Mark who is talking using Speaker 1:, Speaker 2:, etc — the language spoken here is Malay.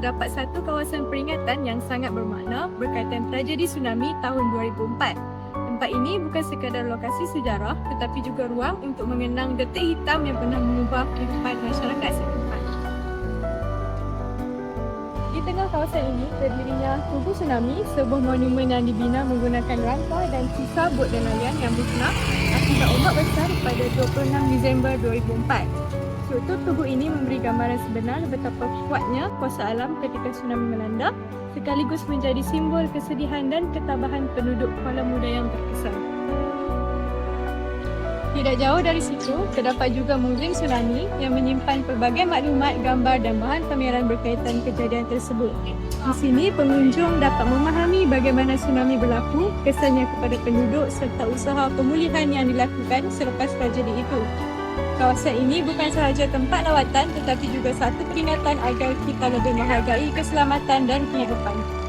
Speaker 1: terdapat satu kawasan peringatan yang sangat bermakna berkaitan tragedi tsunami tahun 2004. Tempat ini bukan sekadar lokasi sejarah tetapi juga ruang untuk mengenang detik hitam yang pernah mengubah kehidupan masyarakat setempat. Di tengah kawasan ini terdirinya Tugu Tsunami, sebuah monumen yang dibina menggunakan rangka dan sisa bot dan lalian yang musnah akibat ombak besar pada 26 Disember 2004. Struktur tugu ini memberi gambaran sebenar betapa kuatnya kuasa alam ketika tsunami melanda, sekaligus menjadi simbol kesedihan dan ketabahan penduduk Kuala Muda yang terkesan. Tidak jauh dari situ, terdapat juga Museum Tsunami yang menyimpan pelbagai maklumat, gambar dan bahan pameran berkaitan kejadian tersebut. Di sini, pengunjung dapat memahami bagaimana tsunami berlaku, kesannya kepada penduduk serta usaha pemulihan yang dilakukan selepas tragedi itu. Kawasan ini bukan sahaja tempat lawatan tetapi juga satu peringatan agar kita lebih menghargai keselamatan dan kehidupan.